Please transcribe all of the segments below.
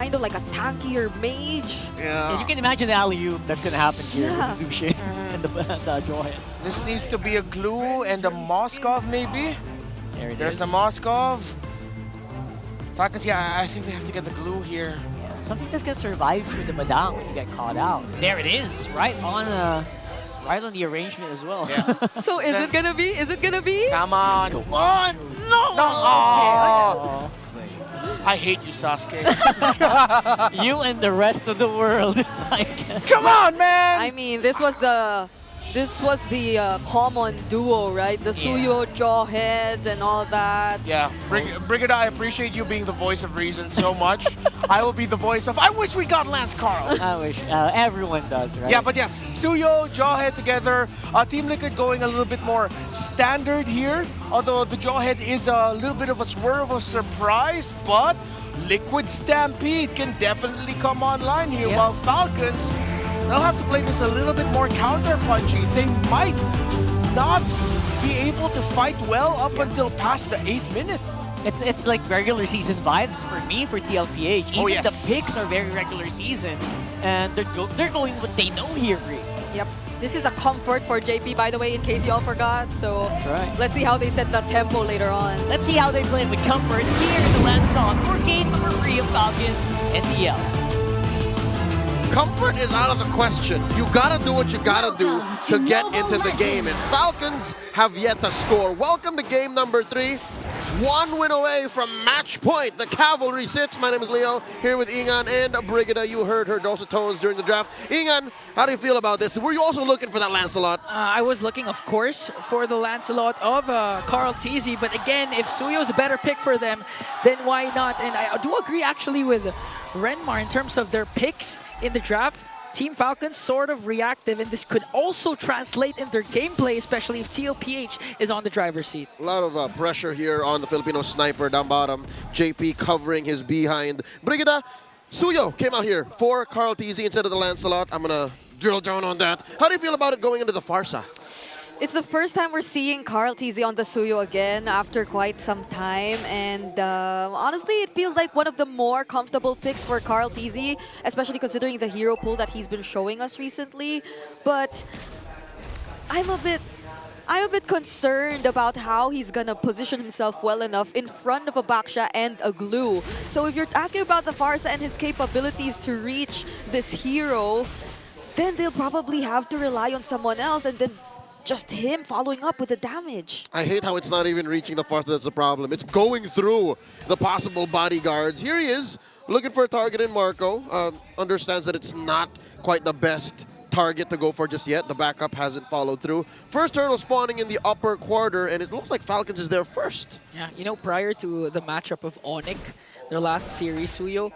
kind of like a tankier mage. Yeah. And you can imagine the alley-oop that's going to happen here with the Zushin and the Jawhead. This needs to be a glue and a Moskov maybe. There's a is. Moskov. Falcons, yeah, I think they have to get the glue here. Yeah, something that's going to survive through the Madang when you get caught out. There it is, right on the arrangement as well. Yeah. So is it gonna be? Is it gonna be? Come on. Come on! No! No. Oh. I hate you, Sasuke. You and the rest of the world. Come on, man! I mean, this was the common duo, right? The Suyo Jawhead and all that. Yeah, Brigida, I appreciate you being the voice of reason so much. I will be the voice of, I wish we got Lance Carl. I wish. Everyone does, right? Yeah, but yes, Suyo, Jawhead together. Team Liquid going a little bit more standard here. Although the Jawhead is a little bit of a swerve of surprise, but Liquid Stampede can definitely come online here. While Falcons, they'll have to play this a little bit more counter-punchy. They might not be able to fight well up until past the 8th minute. It's like regular season vibes for me for TLPH. Even the picks are very regular season, and they're going what they know here, Rick. Yep. This is a comfort for JP, by the way, in case y'all forgot. So that's right. Let's see how they set the tempo later on. Let's see how they play with comfort here in the Land of Dawn for game number 3 of Falcons and TL. Comfort is out of the question. You gotta do what you gotta do to get into the game, and Falcons have yet to score. Welcome to game number 3. 1 win away from match point. The cavalry sits. My name is Leo, here with Ingan and Brigida. You heard her dulcet tones during the draft. Ingan, how do you feel about this? Were you also looking for that Lancelot? I was looking, of course, for the Lancelot of Carl TZ, but again, if Suyo's a better pick for them, then why not? And I do agree actually with Renmar in terms of their picks in the draft. Team Falcons sort of reactive, and this could also translate in their gameplay, especially if TLPH is on the driver's seat. A lot of pressure here on the Filipino sniper down bottom. JP covering his behind. Brigida, Suyo came out here for Carl TZ instead of the Lancelot. I'm going to drill down on that. How do you feel about it going into the Farsa? It's the first time we're seeing Carl TZ on the Suyo again after quite some time, and honestly, it feels like one of the more comfortable picks for Carl TZ, especially considering the hero pool that he's been showing us recently. But I'm a bit concerned about how he's gonna position himself well enough in front of a Baksha and a Glue. So if you're asking about the Farsa and his capabilities to reach this hero, then they'll probably have to rely on someone else, and then just him following up with the damage. I hate how it's not even reaching the Farsa that's the problem. It's going through the possible bodyguards. Here he is, looking for a target in Marco. Understands that it's not quite the best target to go for just yet. The backup hasn't followed through. First turtle spawning in the upper quarter, and it looks like Falcons is there first. Yeah, you know, prior to the matchup of Onyx, their last series, Suyo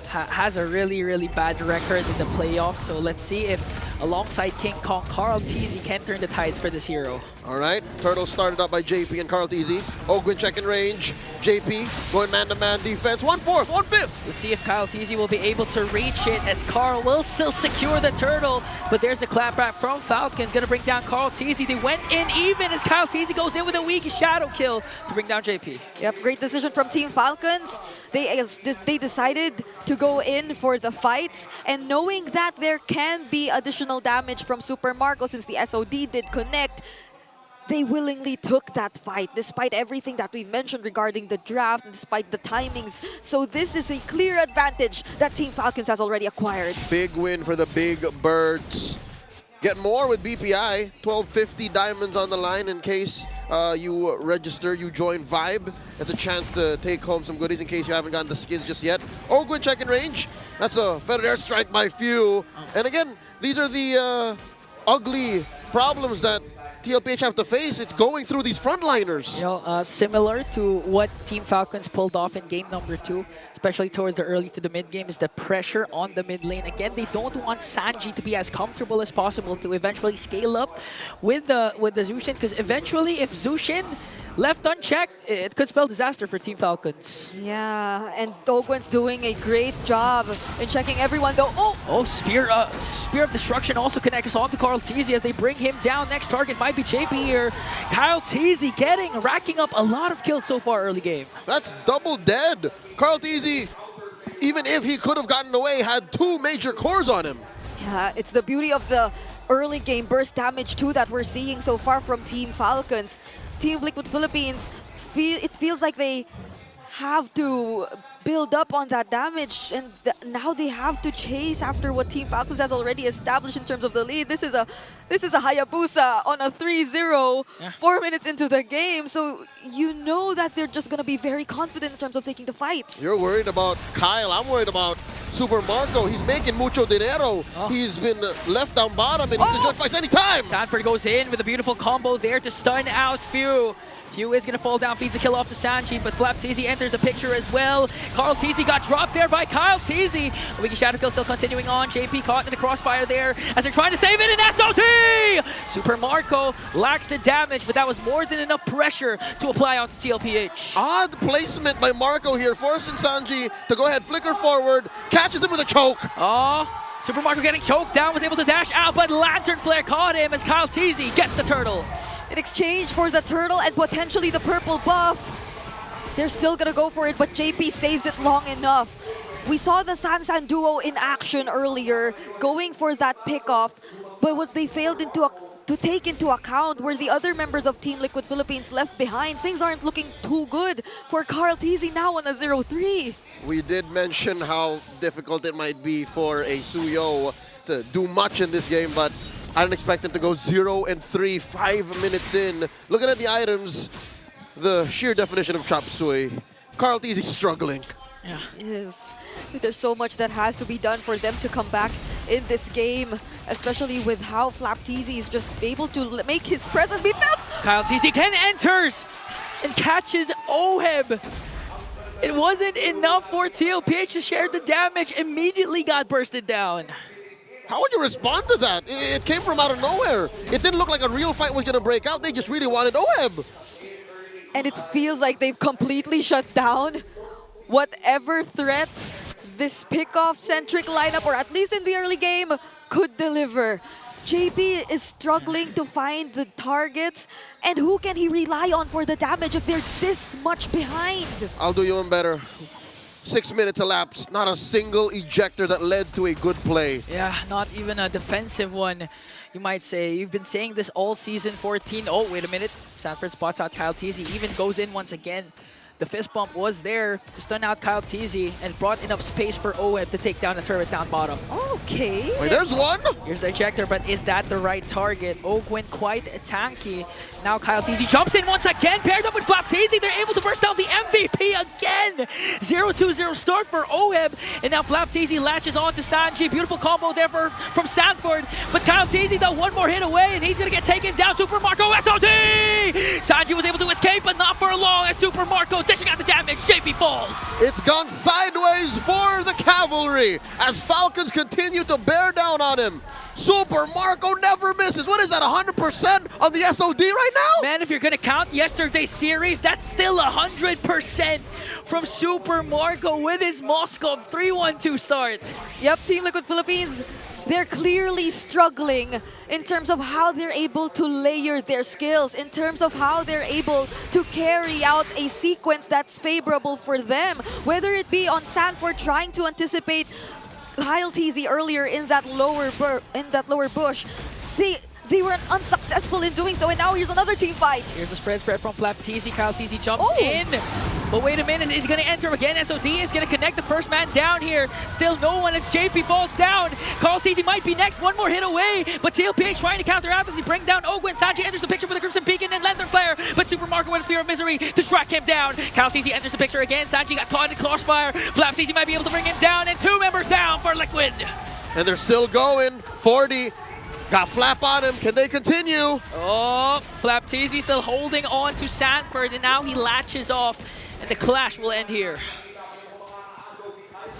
has a really bad record in the playoffs. So let's see if alongside King Kong, Carl TZ can turn the tides for this hero. All right, turtle started up by JP and Carl TZ. Ogwin check in range. JP going man-to-man defense. 1/4, 1/5. Let's see if Kyle TZ will be able to reach it, as Carl will still secure the turtle. But there's the clapback from Falcons, gonna bring down Carl TZ. They went in even as Kyle TZ goes in with a weak shadow kill to bring down JP. Yep, great decision from Team Falcons. They decided to go in for the fight, and knowing that there can be additional damage from Super Marco since the SOD did connect, they willingly took that fight despite everything that we've mentioned regarding the draft and despite the timings. So this is a clear advantage that Team Falcons has already acquired. Big win for the Big Birds. Get more with BPI. 1250 diamonds on the line in case you register, you join Vibe. It's a chance to take home some goodies in case you haven't gotten the skins just yet. Ogwin check in range. That's a feathered airstrike by few. And again, these are the ugly problems that TLPH have to face. It's going through these frontliners. You know, similar to what Team Falcons pulled off in game number 2, especially towards the early to the mid game, is the pressure on the mid lane. Again, they don't want Sanji to be as comfortable as possible to eventually scale up with the Zushin, because eventually if Zushin left unchecked, it could spell disaster for Team Falcons. Yeah, and Ogwen's doing a great job in checking everyone though. Oh, Spear of Destruction also connects on to Carl TZ as they bring him down. Next target might be JP here. Kyle TZ racking up a lot of kills so far early game. That's double dead. Carl TZ even if he could have gotten away, had 2 major cores on him. Yeah, it's the beauty of the early game burst damage too that we're seeing so far from Team Falcons. Team Liquid Philippines, it feels like they have to build up on that damage, and now they have to chase after what Team Falcons has already established in terms of the lead. This is a Hayabusa on a 3-0, 4 minutes into the game, so you know that they're just going to be very confident in terms of taking the fights. You're worried about Kyle, I'm worried about Super Marco. He's making mucho dinero. He's been left down bottom and he can join fights anytime. Sanford goes in with a beautiful combo there to stun out Few. Few is going to fall down, feeds a kill off to Sanji, but flaptz enters the picture as well. karltzy got dropped there by KyleTzy. Wiki Shadow Kill still continuing on. JP caught in the crossfire there as they're trying to save it in SOD! Super Marco lacks the damage, but that was more than enough pressure to apply onto tlph. Odd placement by Marco here, forcing Sanji to go ahead, flicker forward, catches him with a choke. Super Marco getting choked down, was able to dash out, but Lantern Flare caught him as KyleTzy gets the turtle. In exchange for the turtle and potentially the purple buff, they're still gonna go for it, but JP saves it long enough. We saw the Sansan duo in action earlier, going for that pickoff, but what they failed to take into account were the other members of Team Liquid Philippines left behind. Things aren't looking too good for karltzy now on a 0-3. We did mention how difficult it might be for a Suyo to do much in this game, but I didn't expect him to go 0-3, 5 minutes in. Looking at the items, the sheer definition of chop suey. karltzy struggling. Yeah. Yes. There's so much that has to be done for them to come back in this game, especially with how flaptz is just able to make his presence be felt. KyleTzy again enters and catches Oheb. It wasn't enough for tlph to share the damage, immediately got bursted down. How would you respond to that? It came from out of nowhere. It didn't look like a real fight was going to break out. They just really wanted Oheb. And it feels like they've completely shut down whatever threat this pickoff-centric lineup, or at least in the early game, could deliver. JP is struggling to find the targets, and who can he rely on for the damage if they're this much behind? I'll do you one better. 6 minutes elapsed, not a single ejector that led to a good play. Yeah, not even a defensive one, you might say. You've been saying this all season 14. Oh, wait a minute. Sanford spots out KyleTzy, even goes in once again. The fist bump was there to stun out KyleTzy and brought enough space for Oheb to take down the turret down bottom. Okay. Wait, there's one! Here's the ejector, but is that the right target? Ogwin quite tanky. Now KyleTzy jumps in once again, paired up with flaptz. They're able to burst down the MVP again. 0-2-0 start for Oheb, and now flaptz latches on to Sanji. Beautiful combo there from Sanford, but KyleTzy though one more hit away, and he's gonna get taken down. Super Marco SOD! Sanji was able to escape, but not for long as Super Marco dishing out the damage. JP falls. It's gone sideways for the cavalry as Falcons continue to bear down on him. Super Marco never misses. What is that, 100% on the SOD right now? Man, if you're gonna count yesterday's series, that's still 100% from Super Marco with his Moscow 3-1-2 start. Yep, Team Liquid Philippines, they're clearly struggling in terms of how they're able to layer their skills, in terms of how they're able to carry out a sequence that's favorable for them. Whether it be on Sanford trying to anticipate KyleTzy earlier in that lower bush, they were unsuccessful in doing so, and now here's another team fight. Here's the spread from flaptz. KyleTzy jumps in. But wait a minute, he's going to enter again. SOD is going to connect the first man down here. Still no one as JP falls down. karltzy might be next, one more hit away. But tlph trying to counter out as he brings down Ogwin. Sanji enters the picture for the Crimson Beacon and Lantern Flare. But Super Marco with a Spear of Misery to track him down. KyleTzy enters the picture again. Sanji got caught in the crossfire. flaptz might be able to bring him down. And 2 members down for Liquid. And they're still going. 40. Got Flap on him. Can they continue? Oh, flaptz still holding on to Sanford, and now he latches off, and the clash will end here.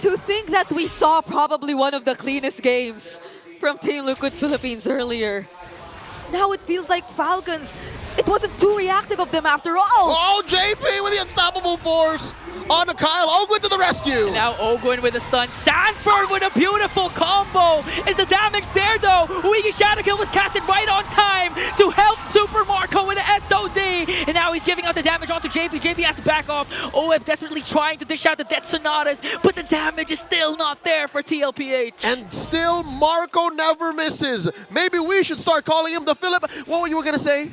To think that we saw probably one of the cleanest games from Team Liquid Philippines earlier. Now it feels like Falcons, it it wasn't too reactive of them after all. Oh, JP with the unstoppable force on the Kyle. Ogwin to the rescue. Now Ogwin with a stun. Sanford with a beautiful combo. Is the damage there though? Uigi Shadow Kill was casted right on time to help Super Marco with the SOD. And now he's giving out the damage onto JP. JP has to back off. OM desperately trying to dish out the Death Sonatas, but the damage is still not there for TLPH. And still, Marco never misses. Maybe we should start calling him the Philip. What were you going to say?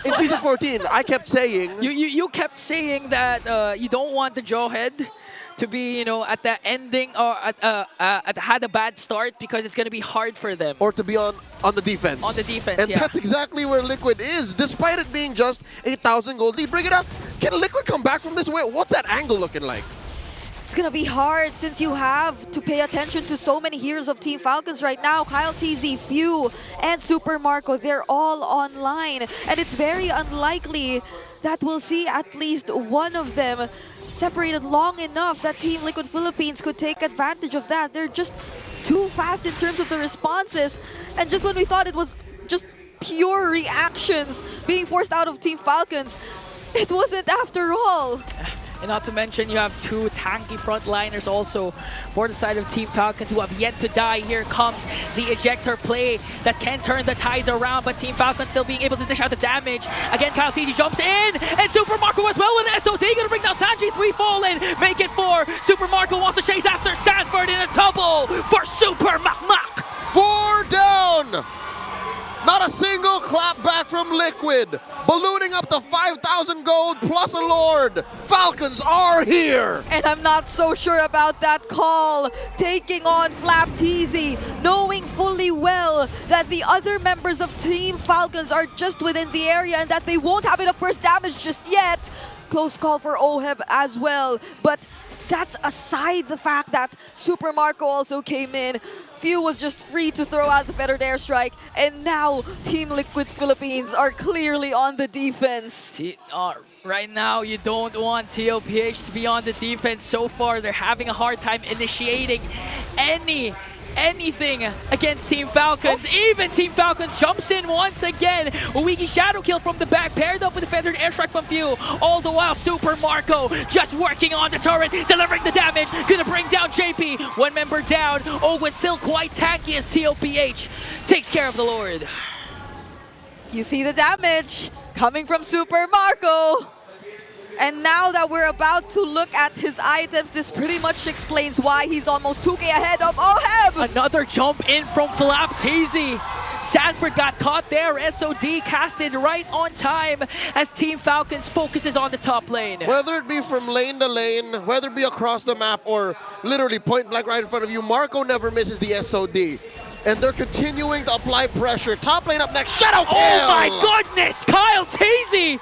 In Season 14, I kept saying... You kept saying that you don't want the Jawhead to be, you know, at the ending or had a bad start because it's going to be hard for them. Or to be on the defense. On the defense, and yeah. that's exactly where Liquid is, despite it being just 8,000 gold lead. Bring it up. Can Liquid come back from this way? What's that angle looking like? It's gonna be hard since you have to pay attention to so many heroes of Team Falcons right now. Kyle TZ, Few, and Super Marco, they're all online. And it's very unlikely that we'll see at least one of them separated long enough that Team Liquid Philippines could take advantage of that. They're just too fast in terms of the responses. And just when we thought it was just pure reactions being forced out of Team Falcons, it wasn't after all. And not to mention, you have two tanky frontliners also for the side of Team Falcons who have yet to die. Here comes the ejector play that can turn the tides around, but Team Falcons still being able to dish out the damage. Again, Kyle TG jumps in, and Super Marco as well with an SOD. Gonna bring down Sanji, 3 fallen, make it 4. Super Marco wants to chase after Sanford in a double for Super Mak. 4 down! Not a single clap back from Liquid. Ballooning up to 5,000 gold plus a Lord. Falcons are here. And I'm not so sure about that call. Taking on flapTZ, knowing fully well that the other members of Team Falcons are just within the area and that they won't have enough burst damage just yet. Close call for Oheb as well. But that's aside the fact that Super Marco also came in. Few was just free to throw out the feathered airstrike, and now Team Liquid Philippines are clearly on the defense. Right now, you don't want TLPH to be on the defense. So far, they're having a hard time initiating anything against Team Falcons. Even Team Falcons jumps in once again. Uigi Shadow Kill from the back, paired up with the feathered airstrike from Few. All the while, Super Marco just working on the turret, delivering the damage, gonna bring down JP. One member down. Owen still quite tanky as TLPH takes care of the Lord. You see the damage coming from Super Marco. And now that we're about to look at his items, this pretty much explains why he's almost 2k ahead of Oheb. Another jump in from flapTZ. Sanford got caught there. SOD casted right on time as Team Falcons focuses on the top lane. Whether it be from lane to lane, whether it be across the map or literally point blank right in front of you, Marco never misses the SOD. And they're continuing to apply pressure. Top lane up next, Shadow Kill! Oh my goodness! Kyle TZ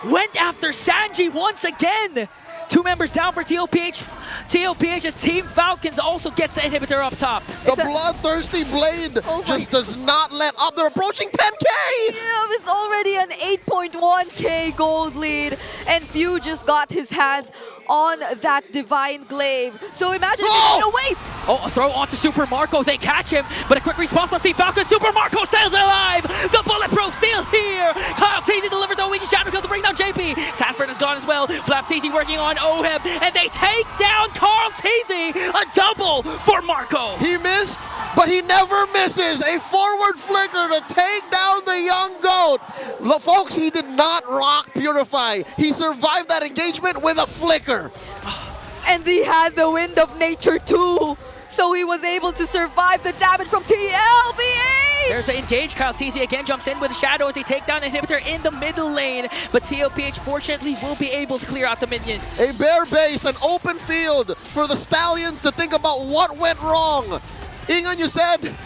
went after Sanji once again. 2 members down for TLPH. TLPH's Team Falcons also gets the inhibitor up top. The bloodthirsty blade just does not let up. They're approaching 10k! Yeah, it's already an 8.1k gold lead. And Few just got his hands on that Divine Glaive. So imagine if they get away. Oh, a throw onto Super Marco. They catch him, but a quick response from Team Falcons. Super Marco stays alive. The bulletproof still here. Kyle TZ delivers the weak Shadow Kill to bring down JP. Sanford is gone as well. flapTZ working on Oheb, and they take down Carl TZ. A double for Marco. He missed, but he never misses. A forward flicker to take down the young goat. Look, folks, he did not rock Purify. He survived that engagement with a flicker. And he had the wind of nature too. So he was able to survive the damage from TLPH! There's the engage. Kyle TZ again jumps in with Shadow as they take down Inhibitor in the middle lane. But TLPH fortunately will be able to clear out the minions. A bare base, an open field for the Stallions to think about what went wrong. Ingan, you said,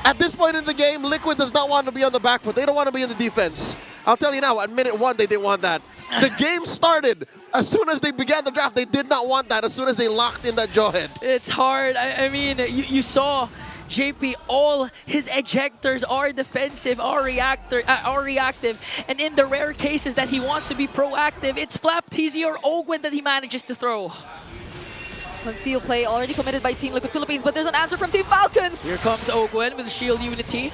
at this point in the game, Liquid does not want to be on the back foot. They don't want to be in the defense. I'll tell you now, at minute 1, they didn't want that. The game started. As soon as they began the draft, they did not want that. As soon as they locked in that Jawhead. It's hard. I mean, you saw JP, all his ejectors are defensive, are reactive. And in the rare cases that he wants to be proactive, it's flapTZ or Ogwin that he manages to throw. Conceal play already committed by Team Liquid Philippines, but there's an answer from Team Falcons. Here comes Ogwin with Shield Unity.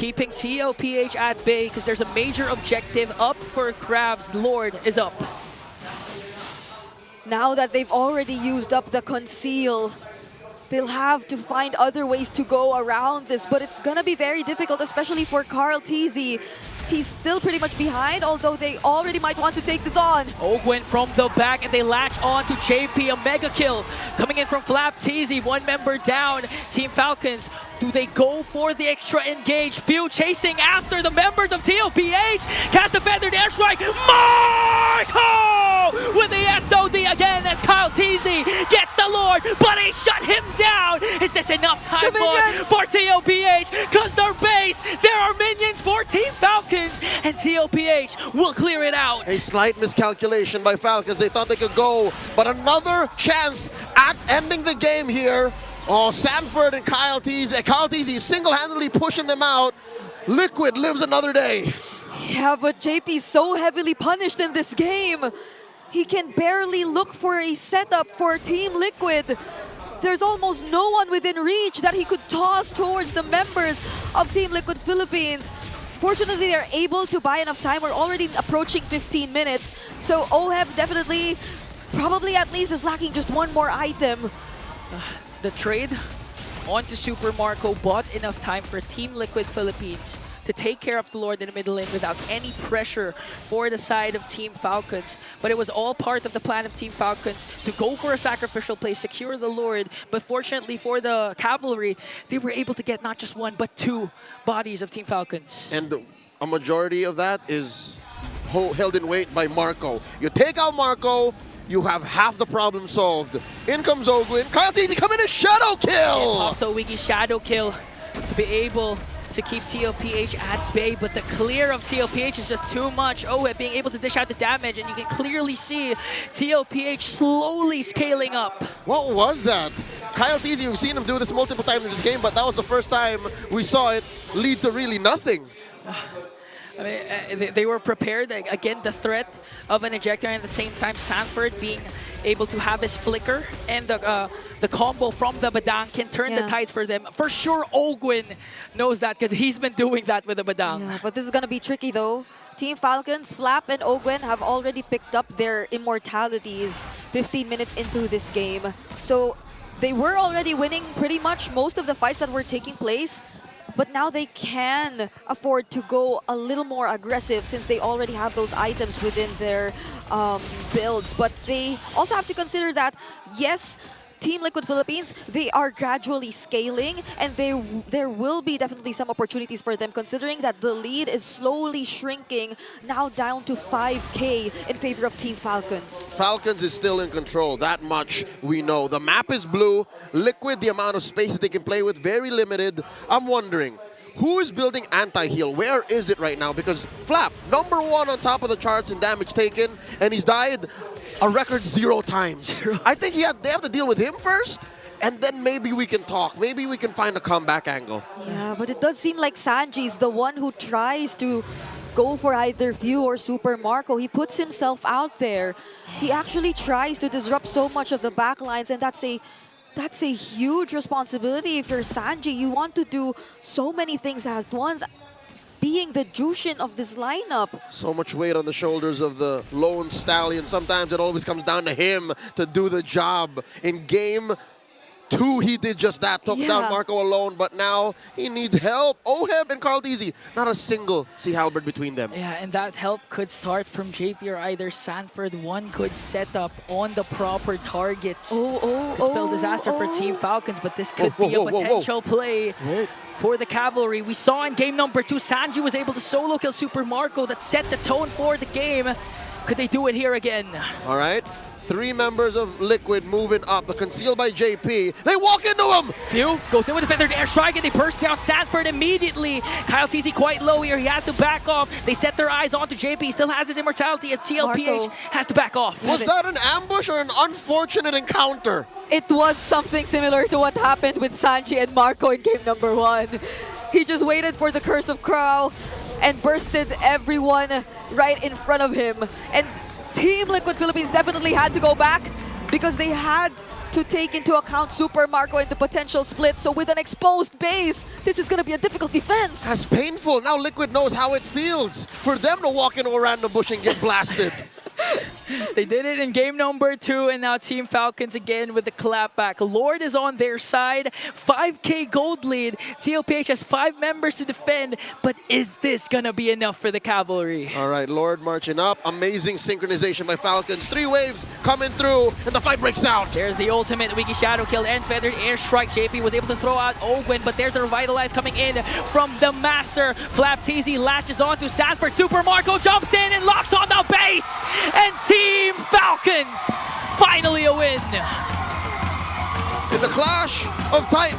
keeping tlph at bay because there's a major objective up for grabs. Lord is up. Now that they've already used up the conceal, they'll have to find other ways to go around this, but it's gonna be very difficult, especially for Carl TZ. He's still pretty much behind, although they already might want to take this on. Ogwen from the back, and they latch on to JP. A mega kill coming in from Flap TZ. One member down. Team Falcons, do they go for the extra engage? Few chasing after the members of tlph. Cast the feathered airstrike. Marco with the SOD again as Kyle TZ gets the Lord, but he shut him down. Is this enough time for tlph? Because their base, there are minions for Team Falcons, and tlph will clear it out. A slight miscalculation by Falcons. They thought they could go, but another chance at ending the game here. Oh, Sanford and Kyle TZ single-handedly pushing them out. Liquid lives another day. Yeah, but JP's so heavily punished in this game. He can barely look for a setup for Team Liquid. There's almost no one within reach that he could toss towards the members of Team Liquid Philippines. Fortunately, they're able to buy enough time. We're already approaching 15 minutes. So OHEB definitely, probably at least is lacking just one more item. The trade onto Super Marco bought enough time for Team Liquid Philippines to take care of the Lord in the middle lane without any pressure for the side of Team Falcons. But it was all part of the plan of Team Falcons to go for a sacrificial play, secure the Lord. But fortunately for the Cavalry, they were able to get not just one, but two bodies of Team Falcons. And a majority of that is held in weight by Marco. You take out Marco, you have half the problem solved. In comes Ogwin. Kyle TZ coming in, shadow kill! And also Wiggy shadow kill to be able to keep tlph at bay, but the clear of tlph is just too much. OHEB being able to dish out the damage, and you can clearly see tlph slowly scaling up. What was that? Kyle TZ, we've seen him do this multiple times in this game, but that was the first time we saw it lead to really nothing. I mean, they were prepared. Again, the threat of an ejector, and at the same time Sanford being able to have his flicker and the combo from the Badang can turn the tides for them. For sure, Ogwin knows that because he's been doing that with the Badang. Yeah, but this is going to be tricky though. Team Falcons, Flap and Ogwen have already picked up their immortalities 15 minutes into this game. So they were already winning pretty much most of the fights that were taking place. But now they can afford to go a little more aggressive since they already have those items within their builds. But they also have to consider that, yes, Team Liquid Philippines, they are gradually scaling, and there will be definitely some opportunities for them considering that the lead is slowly shrinking, now down to 5K in favor of Team Falcons. Falcons is still in control, that much we know. The map is blue, Liquid, the amount of space that they can play with, very limited. I'm wondering, who is building anti-heal? Where is it right now? Because Flap, #1 on top of the charts in damage taken, and he's died a record 0 times. I think they have to deal with him first, and then maybe we can talk. Maybe we can find a comeback angle. Yeah, but it does seem like Sanji's the one who tries to go for either Few or Super Marco. He puts himself out there. He actually tries to disrupt so much of the backlines, and that's a huge responsibility if you're Sanji. You want to do so many things at once, being the Jushin of this lineup. So much weight on the shoulders of the lone stallion. Sometimes it always comes down to him to do the job. In game 2, he did just that, took down Marco alone, but now he needs help. OHEB and Carl TZ, not a single C halberd between them. Yeah, and that help could start from JP or either Sanford. One good setup on the proper targets. Could spell disaster for Team Falcons, but this could be a potential play for the Cavalry. We saw in game #2, Sanji was able to solo kill Super Marco. That set the tone for the game. Could they do it here again? All right. 3 members of Liquid moving up. The conceal by JP. They walk into him! Few goes in with a feathered airstrike, and they burst down Sanford immediately. Kyle TZ quite low here. He has to back off. They set their eyes onto JP. He still has his immortality as tlph has to back off. Was that an ambush or an unfortunate encounter? It was something similar to what happened with Sanji and Marco in game #1. He just waited for the Curse of Crow and bursted everyone right in front of him. And Team Liquid Philippines definitely had to go back because they had to take into account Super Marco and the potential split. So with an exposed base, this is going to be a difficult defense. That's painful. Now Liquid knows how it feels for them to walk into a random bush and get blasted. They did it in game number 2, and now Team Falcons again with the clapback. Lord is on their side, 5k gold lead. tlph has 5 members to defend, but is this gonna be enough for the Cavalry? All right, Lord marching up. Amazing synchronization by Falcons. 3 waves coming through, and the fight breaks out. There's the ultimate Wiki Shadow kill and feathered airstrike. JP was able to throw out Ogwen, but there's the Revitalize coming in from the Master. flapTZ latches onto Sanford. Super Marco jumps in and locks on the base, and Team Falcons finally a win. In the clash of Titans.